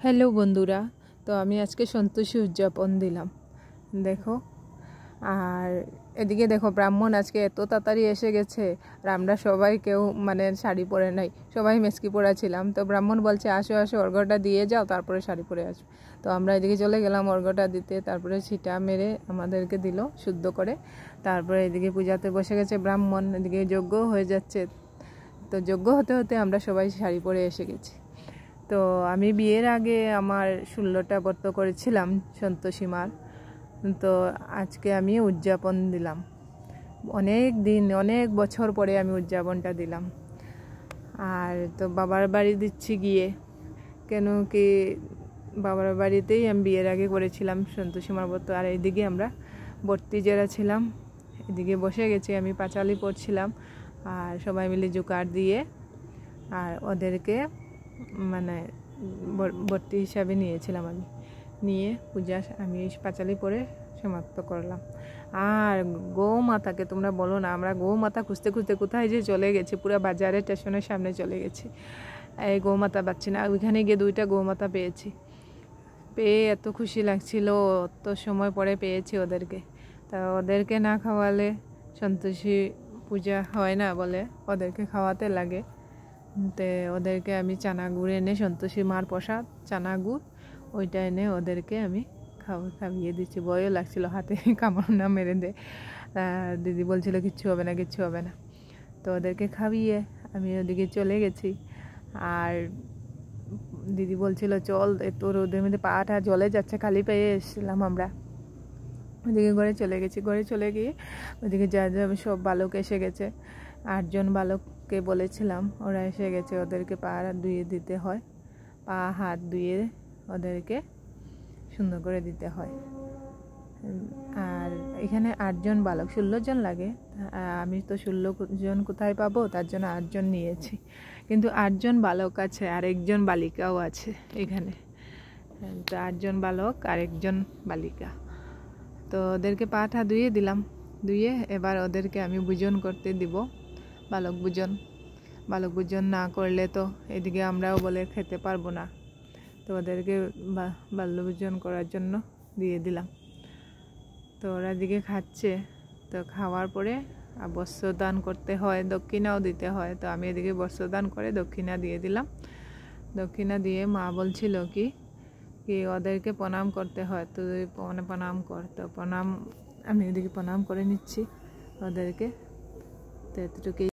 Hello বন্ধুরা, তো আমি আজকে সন্তোষী উদযাপন দিলাম দেখো। আর এদিকে দেখো ব্রাহ্মণ আজকে এত তাড়াতাড়ি এসে গেছে, আর আমরা সবাই কেউ শাড়ি পরে নাই, সবাই মেসকি পরা ছিলাম। তো ব্রাহ্মণ বলছে আসো আসো অর্ঘ্যটা দিয়ে যাও, তারপরে শাড়ি পরে আসো। তো আমরা এদিকে চলে গেলাম অর্ঘ্যটা দিতে, তারপরে ছিটা মেরে আমাদেরকে দিল শুদ্ধ করে। তারপরে এদিকে পূজাতে বসে গেছে ব্রাহ্মণ, এদিকে যজ্ঞ হয়ে যাচ্ছে। তো যজ্ঞ হতে হতে আমরা সবাই শাড়ি পরে এসে গেছি। তো আমি বিয়ের আগে আমার 16টা ব্রত করেছিলাম সন্তোষী মার। তো আজকে আমি উদযাপন দিলাম, অনেক দিন অনেক বছর পরে আমি উদযাপনটা দিলাম। আর তো বাবার বাড়ি দিচ্ছি গিয়ে, কেন কি বাবার বাড়িতেই আমি বিয়ের আগে করেছিলাম সন্তোষী মার ব্রত। আর এইদিকে আমরা ভর্তি যারা ছিলাম এদিকে বসে গেছি, আমি পাঁচালি পড়ছিলাম আর সবাই মিলে জোকার দিয়ে আর ওদেরকে ভর্তি হিসাবে নিয়েছিলাম। আমি নিয়ে পূজা আমি পাঁচালি পরে সমাপ্ত করলাম। আর গৌমাতাকে তোমরা বলো না, আমরা গৌমাতা খুঁজতে খুঁজতে কোথায় যে চলে গেছি, পুরো বাজারের স্টেশনের সামনে চলে গেছি। এই গৌমাতা পাচ্ছি না, ওইখানে গিয়ে 2টা গৌমাতা পেয়েছি। পেয়ে এত খুশি লাগছিল, অত সময় পরে পেয়েছি ওদেরকে। তা ওদেরকে না খাওয়ালে সন্তোষী পূজা হয় না বলে, ওদেরকে খাওয়াতে লাগে। তো ওদেরকে আমি চানা গুড় এনে, সন্তোষী মার প্রসাদ চানা গুড় ওইটা এনে ওদেরকে আমি খাইয়ে দিচ্ছি। ভয়ও লাগছিল হাতে কামড় না মেরে দে। দিদি বলছিল কিচ্ছু হবে না কিচ্ছু হবে না। তো ওদেরকে খাইয়ে আমি ওদিকে চলে গেছি। আর দিদি বলছিল চল, এত রোদের মধ্যে পাটা জলে যাচ্ছে, খালি পেয়ে এসেছিলাম আমরা। ওইদিকে ঘরে চলে গেছি, ঘরে চলে গিয়ে ওইদিকে যা যা সব বালক এসে গেছে, 8জন বালককে বলেছিলাম, ওরা এসে গেছে। ওদেরকে পা ধুয়ে দিতে হয়, পা হাত ধুয়ে ওদেরকে সুন্দর করে দিতে হয়। আর এখানে 8জন বালক, 16 জন লাগে। আমি তো 16 জন কোথায় পাবো, তার জন্য 8জন নিয়েছি। কিন্তু 8জন বালক আছে আর 1জন বালিকাও আছে এখানে। তো 8জন বালক আর 1জন বালিকা। তো ওদেরকে পাটা ধুয়ে দিলাম, ধুয়ে এবার ওদেরকে আমি ভোজন করতে দিব, বালক ভোজন না করলে তো এদিকে আমরাও বলে খেতে পারবো না। তো ওদেরকে বাল্য ভোজন করার জন্য দিয়ে দিলাম। তো ওরা দিকে খাচ্ছে। তো খাওয়ার পরে বস্ত্রদান করতে হয়, দক্ষিণাও দিতে হয়। তো আমি এদিকে বস্ত্রদান করে দক্ষিণা দিয়ে দিলাম। দক্ষিণা দিয়ে মা বলছিল কি ওদেরকে প্রণাম করতে হয়, তো প্রণাম কর। তো প্রণাম আমি এদিকে প্রণাম করে নিচ্ছি ওদেরকে। তো এতটুকুই।